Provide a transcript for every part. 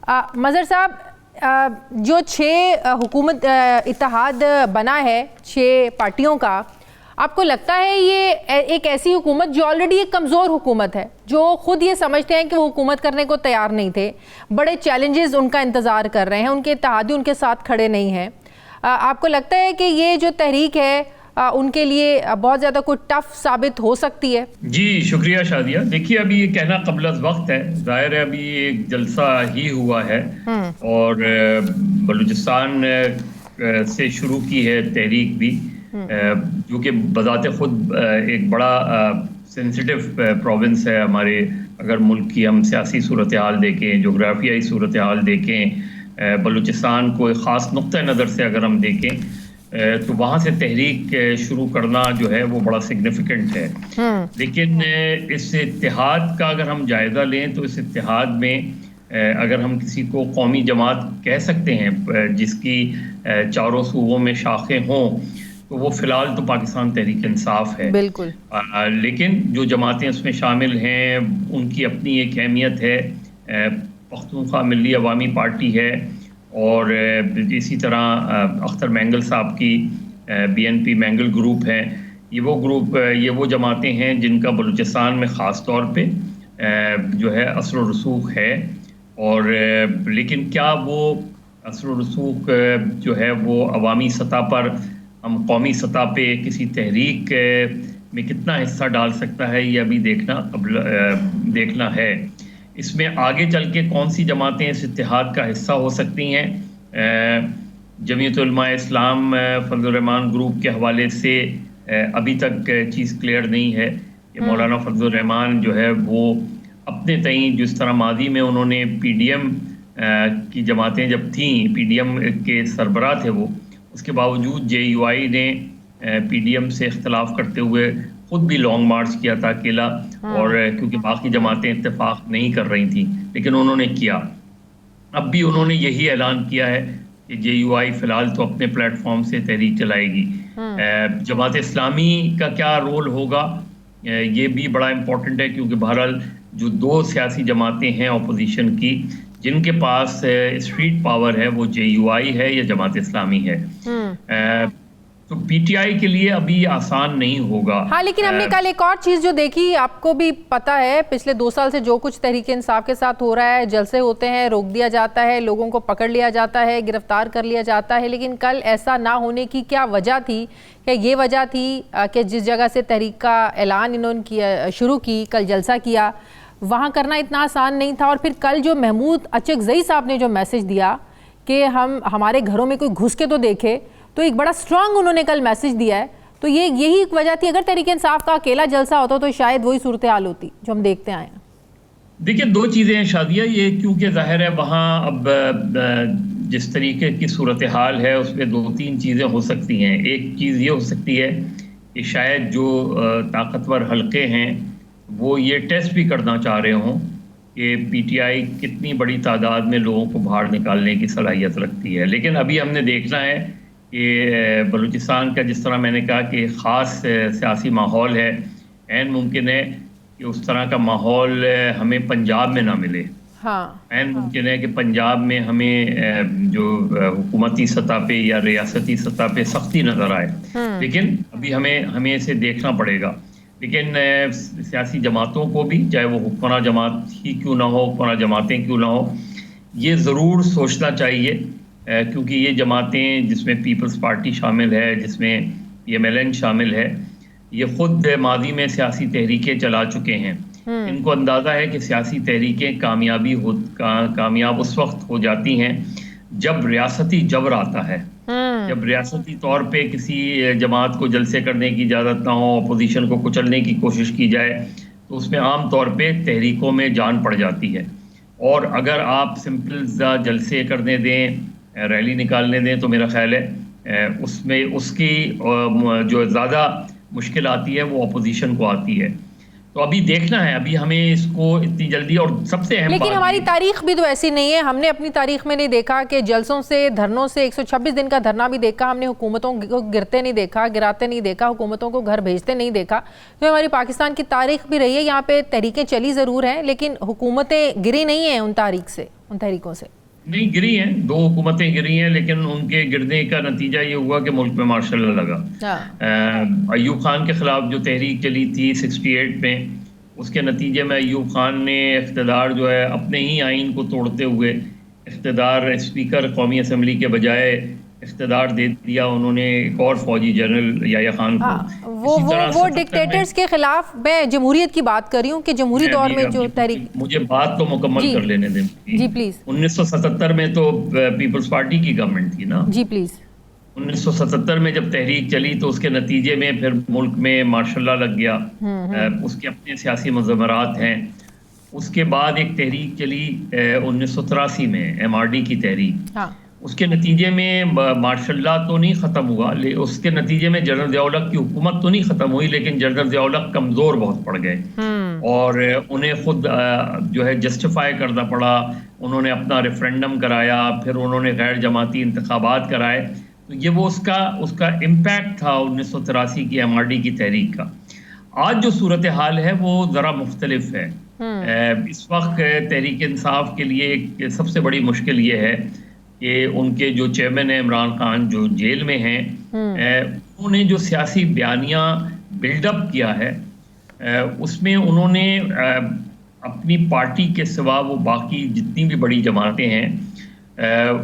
مظہر صاحب، جو 6 حکومت اتحاد بنا ہے 6 پارٹیوں کا، آپ کو لگتا ہے یہ ایک ایسی حکومت جو آلریڈی ایک کمزور حکومت ہے، جو خود یہ سمجھتے ہیں کہ وہ حکومت کرنے کو تیار نہیں تھے، بڑے چیلنجز ان کا انتظار کر رہے ہیں، ان کے اتحادی ان کے ساتھ کھڑے نہیں ہیں، آپ کو لگتا ہے کہ یہ جو تحریک ہے ان کے لیے بہت زیادہ کوئی ٹف ثابت ہو سکتی ہے؟ جی شکریہ شادیہ. دیکھیے ابھی یہ کہنا قبل از وقت ہے، ظاہر ہے ابھی ایک جلسہ ہی ہوا ہے اور بلوچستان سے شروع کی ہے تحریک بھی، جو کہ بذات خود ایک بڑا سینسٹیو پروونس ہے ہمارے. اگر ملک کی ہم سیاسی صورتحال دیکھیں، جغرافیائی صورتحال دیکھیں، بلوچستان کو ایک خاص نقطہ نظر سے اگر ہم دیکھیں تو وہاں سے تحریک شروع کرنا جو ہے وہ بڑا سگنیفیکنٹ ہے. لیکن اس اتحاد کا اگر ہم جائزہ لیں تو اس اتحاد میں اگر ہم کسی کو قومی جماعت کہہ سکتے ہیں جس کی چاروں صوبوں میں شاخیں ہوں، تو وہ فی الحال تو پاکستان تحریک انصاف ہے. بالکل. لیکن جو جماعتیں اس میں شامل ہیں ان کی اپنی ایک اہمیت ہے. پختونخوا ملی عوامی پارٹی ہے، اور اسی طرح اختر مینگل صاحب کی BNP مینگل گروپ ہے. یہ وہ جماعتیں ہیں جن کا بلوچستان میں خاص طور پہ جو ہے اثر و رسوخ ہے. اور لیکن کیا وہ اثر و رسوخ جو ہے وہ عوامی سطح پر، ہم قومی سطح پہ کسی تحریک میں کتنا حصہ ڈال سکتا ہے، یہ ابھی دیکھنا ہے. اس میں آگے چل کے کون سی جماعتیں اس اتحاد کا حصہ ہو سکتی ہیں. جمعیت علماء اسلام فضل الرحمان گروپ کے حوالے سے ابھی تک چیز کلیئر نہیں ہے کہ مولانا فضل الرحمان جو ہے وہ اپنے تئیں، جس طرح ماضی میں انہوں نے PDM کی جماعتیں جب تھیں، PDM کے سربراہ تھے وہ، اس کے باوجود JUI نے PDM سے اختلاف کرتے ہوئے خود بھی لانگ مارچ کیا تھا اکیلا، اور کیونکہ باقی جماعتیں اتفاق نہیں کر رہی تھیں، لیکن انہوں نے کیا. اب بھی انہوں نے یہی اعلان کیا ہے کہ JUI فی الحال تو اپنے پلیٹ فارم سے تحریک چلائے گی. جماعت اسلامی کا کیا رول ہوگا یہ بھی بڑا امپورٹنٹ ہے، کیونکہ بہرحال جو 2 سیاسی جماعتیں ہیں اپوزیشن کی جن کے پاس اسٹریٹ پاور ہے، وہ JUI ہے یا جماعت اسلامی ہے. تو PTI کے لیے ابھی آسان نہیں ہوگا. ہاں، لیکن ہم نے کل ایک اور چیز جو دیکھی، آپ کو بھی پتا ہے پچھلے 2 سال سے جو کچھ تحریک انصاف کے ساتھ ہو رہا ہے، جلسے ہوتے ہیں، روک دیا جاتا ہے، لوگوں کو پکڑ لیا جاتا ہے، گرفتار کر لیا جاتا ہے. لیکن کل ایسا نہ ہونے کی کیا وجہ تھی؟ کہ یہ وجہ تھی کہ جس جگہ سے تحریک کا اعلان انہوں نے شروع کی، کل جلسہ کیا، وہاں کرنا اتنا آسان نہیں تھا. اور پھر کل جو محمود اچکزئی صاحب نے جو میسج دیا کہ ہمارے گھروں میں کوئی گھس کے تو دیکھے، تو ایک بڑا سٹرانگ انہوں نے کل میسج دیا ہے. تو یہی وجہ تھی. اگر تحریک انصاف کا اکیلا جلسہ ہوتا تو شاید وہی صورتحال ہوتی جو ہم دیکھتے آئے ہیں. دیکھیں 2 چیزیں ہیں شادیہ، یہ کیونکہ ظاہر ہے وہاں اب جس طریقے کی صورتحال ہے اس میں 2-3 چیزیں ہو سکتی ہیں. ایک چیز یہ ہو سکتی ہے کہ شاید جو طاقتور حلقے ہیں وہ یہ ٹیسٹ بھی کرنا چاہ رہے ہوں کہ PTI کتنی بڑی تعداد میں لوگوں کو باہر نکالنے کی صلاحیت رکھتی ہے. لیکن ابھی ہم نے دیکھنا ہے کہ بلوچستان کا، جس طرح میں نے کہا کہ خاص سیاسی ماحول ہے، عین ممکن ہے کہ اس طرح کا ماحول ہمیں پنجاب میں نہ ملے. عین ممکن ہے کہ پنجاب میں ہمیں جو حکومتی سطح پہ یا ریاستی سطح پہ سختی نظر آئے. لیکن ابھی ہمیں اسے دیکھنا پڑے گا. لیکن سیاسی جماعتوں کو بھی، چاہے وہ حکمراں جماعت ہی کیوں نہ ہو، حکمراں جماعتیں کیوں نہ ہو، یہ ضرور سوچنا چاہیے، کیونکہ یہ جماعتیں جس میں پیپلز پارٹی شامل ہے، جس میں PMLN شامل ہے، یہ خود ماضی میں سیاسی تحریکیں چلا چکے ہیں. ان کو اندازہ ہے کہ سیاسی تحریکیں کامیاب اس وقت ہو جاتی ہیں جب ریاستی جبر آتا ہے. جب ریاستی طور پہ کسی جماعت کو جلسے کرنے کی اجازت نہ ہو، اپوزیشن کو کچلنے کی کوشش کی جائے، تو اس میں عام طور پہ تحریکوں میں جان پڑ جاتی ہے. اور اگر آپ سمپل جلسے کرنے دیں، ریلی نکالنے دیں، تو میرا خیال ہے اس کی جو زیادہ مشکل آتی ہے وہ اپوزیشن کو آتی ہے. تو ابھی دیکھنا ہے، ابھی ہمیں اس کو اتنی جلدی، اور سب سے اہم لیکن ہماری تاریخ بھی تو ایسی نہیں ہے. ہم نے اپنی تاریخ میں نہیں دیکھا کہ جلسوں سے، دھرنوں سے، 126 دن کا دھرنا بھی دیکھا ہم نے، حکومتوں کو گرتے نہیں دیکھا، گراتے نہیں دیکھا، حکومتوں کو گھر بھیجتے نہیں دیکھا. تو ہماری پاکستان کی تاریخ بھی رہی ہے، یہاں پہ تحریکیں چلی ضرور ہیں لیکن حکومتیں گری نہیں ہیں ان تحریکوں سے. نہیں گری ہیں، 2 حکومتیں گری ہیں، لیکن ان کے گرنے کا نتیجہ یہ ہوا کہ ملک میں مارشل لا لگا. ایوب خان کے خلاف جو تحریک چلی تھی 68 میں، اس کے نتیجے میں ایوب خان نے اقتدار جو ہے اپنے ہی آئین کو توڑتے ہوئے اقتدار اسپیکر قومی اسمبلی کے بجائے اقتدار دے دیا انہوں نے ایک اور فوجی جنرل یحییٰ خان کو. وہ ڈکٹیٹرز کے خلاف، میں جمہوریت کی بات کر رہی ہوں کہ جمہوری دور میں جو تحریک. مجھے بات تو مکمل کر لینے دیں. جی پلیز. 1977 میں تو پیپلز پارٹی کی گورنمنٹ تھی نا. جی پلیز. 1977 میں جب تحریک چلی تو اس کے نتیجے میں پھر ملک میں مارشل لا لگ گیا. اس کے اپنے سیاسی مضمرات ہیں. اس کے بعد ایک تحریک چلی 1983 میں، MRD کی تحریک. اس کے نتیجے میں مارشل لا تو نہیں ختم ہوا، اس کے نتیجے میں جنرل ضیاء الحق کی حکومت تو نہیں ختم ہوئی، لیکن جنرل ضیاء الحق کمزور بہت پڑ گئے اور انہیں خود جو ہے جسٹیفائی کرنا پڑا. انہوں نے اپنا ریفرینڈم کرایا، پھر انہوں نے غیر جماعتی انتخابات کرائے. تو یہ وہ اس کا امپیکٹ تھا 1983 کی MRD کی تحریک کا. آج جو صورتحال ہے وہ ذرا مختلف ہے. اس وقت تحریک انصاف کے لیے ایک سب سے بڑی مشکل یہ ہے کہ ان کے جو چیئرمین ہیں عمران خان، جو جیل میں ہیں، انہوں نے جو سیاسی بیانیہ بلڈ اپ کیا ہے اس میں انہوں نے اپنی پارٹی کے سوا وہ باقی جتنی بھی بڑی جماعتیں ہیں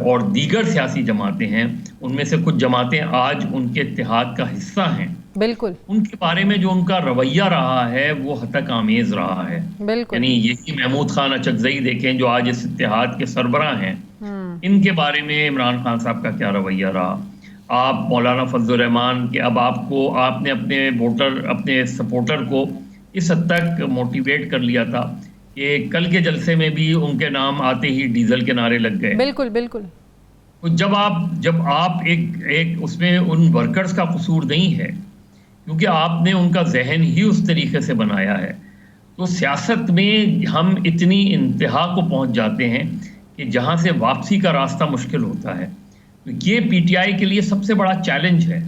اور دیگر سیاسی جماعتیں ہیں، ان میں سے کچھ جماعتیں آج ان کے اتحاد کا حصہ ہیں، بالکل ان کے بارے میں جو ان کا رویہ رہا ہے وہ ہتک آمیز رہا ہے. یعنی یہی محمود خان اچکزئی دیکھیں جو آج اس اتحاد کے سربراہ ہیں، ان کے بارے میں عمران خان صاحب کا کیا رویہ رہا. آپ مولانا فضل الرحمان کہ اب آپ نے اپنے ووٹر، اپنے سپورٹر کو اس حد تک موٹیویٹ کر لیا تھا کہ کل کے جلسے میں بھی ان کے نام آتے ہی ڈیزل کے نعرے لگ گئے. بالکل بالکل. جب آپ ایک اس میں ان ورکرز کا قصور نہیں ہے، کیونکہ آپ نے ان کا ذہن ہی اس طریقے سے بنایا ہے. تو سیاست میں ہم اتنی انتہا کو پہنچ جاتے ہیں کہ جہاں سے واپسی کا راستہ مشکل ہوتا ہے. تو یہ PTI کے لیے سب سے بڑا چیلنج ہے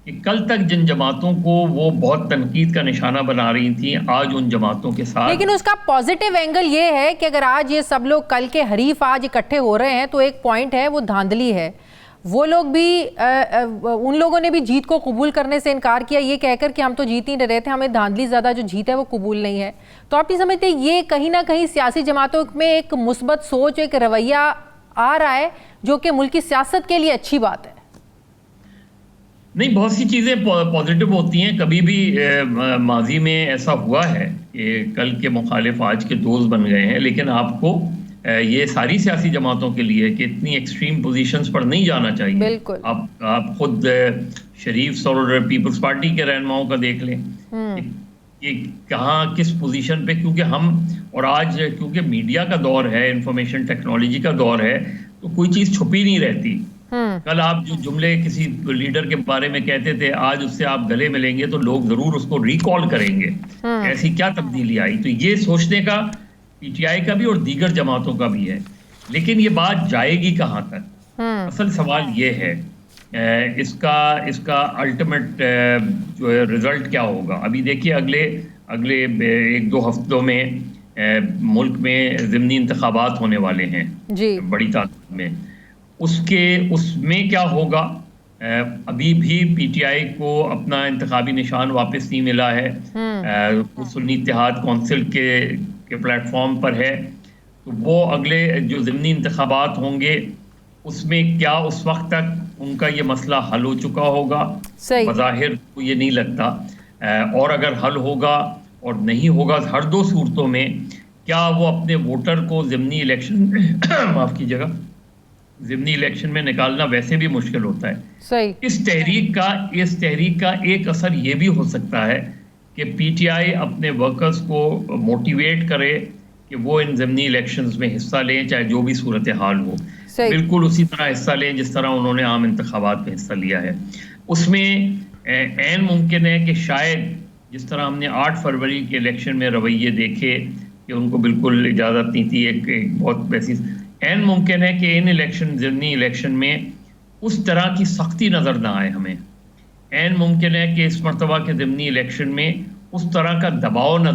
کہ کل تک جن جماعتوں کو وہ بہت تنقید کا نشانہ بنا رہی تھیں، آج ان جماعتوں کے ساتھ. لیکن اس کا پازیٹیو اینگل یہ ہے کہ اگر آج یہ سب لوگ کل کے حریف آج اکٹھے ہو رہے ہیں تو ایک پوائنٹ ہے وہ دھاندلی ہے. وہ لوگ بھی ان لوگوں نے بھی جیت کو قبول کرنے سے انکار کیا یہ کہہ کر کہ ہم تو جیت نہیں رہے تھے، ہمیں دھاندلی زیادہ جو جیت ہے وہ قبول نہیں ہے. تو آپ نہیں سمجھتے یہ کہیں نہ کہیں سیاسی جماعتوں میں ایک مثبت سوچ، ایک رویہ آ رہا ہے جو کہ ملکی سیاست کے لیے اچھی بات ہے؟ نہیں، بہت سی چیزیں پازیٹیو ہوتی ہیں. کبھی بھی ماضی میں ایسا ہوا ہے کہ کل کے مخالف آج کے دوست بن گئے ہیں، لیکن آپ کو یہ ساری سیاسی جماعتوں کے لیے کہ اتنی ایکسٹریم پوزیشنز پر نہیں جانا چاہیے. بالکل. آپ خود شریف اور پیپلز پارٹی کے رہنماؤں کا دیکھ لیں کہ کہاں کس پوزیشن پہ، کیونکہ ہم اور آج کیونکہ میڈیا کا دور ہے، انفارمیشن ٹیکنالوجی کا دور ہے، تو کوئی چیز چھپی نہیں رہتی. کل آپ جو جملے کسی لیڈر کے بارے میں کہتے تھے، آج اس سے آپ گلے ملیں گے تو لوگ ضرور اس کو ریکال کریں گے. ایسی کیا تبدیلی آئی؟ تو یہ سوچنے کا PTI کا بھی اور دیگر جماعتوں کا بھی ہے. لیکن یہ بات جائے گی کہاں تک؟ اصل سوال یہ ہے اس کا الٹیمیٹ جو ہے رزلٹ کیا ہوگا. ابھی دیکھیے اگلے 1-2 ہفتوں میں ملک میں ضمنی انتخابات ہونے والے ہیں بڑی تعداد میں. اس میں کیا ہوگا؟ ابھی بھی PTI کو اپنا انتخابی نشان واپس نہیں ملا ہے. سنی اتحاد کونسل کے پلیٹ فارم پر ہے. تو وہ اگلے جو ضمنی انتخابات ہوں گے اس میں کیا اس وقت تک ان کا یہ مسئلہ حل ہو چکا ہوگا؟ بظاہر کو یہ نہیں لگتا. اور اگر حل ہوگا اور نہیں ہوگا، ہر 2 صورتوں میں کیا وہ اپنے ووٹر کو ضمنی الیکشن معاف کیجیے گا ضمنی الیکشن میں نکالنا ویسے بھی مشکل ہوتا ہے. صحیح. اس تحریک کا ایک اثر یہ بھی ہو سکتا ہے کہ PTI اپنے ورکرز کو موٹیویٹ کرے کہ وہ ان ضمنی الیکشنز میں حصہ لیں، چاہے جو بھی صورتحال ہو. بالکل اسی طرح حصہ لیں جس طرح انہوں نے عام انتخابات میں حصہ لیا ہے. اس میں عین ممکن ہے کہ شاید جس طرح ہم نے 8 فروری کے الیکشن میں رویے دیکھے کہ ان کو بالکل اجازت نہیں تھی، ایک بہت ویسی عین ممکن ہے کہ ان ضمنی الیکشن میں اس طرح کی سختی نظر نہ آئے ہمیں. عین ممکن ہے کہ اس مرتبہ کے ضمنی الیکشن میں اس طرح کا دباؤ نظر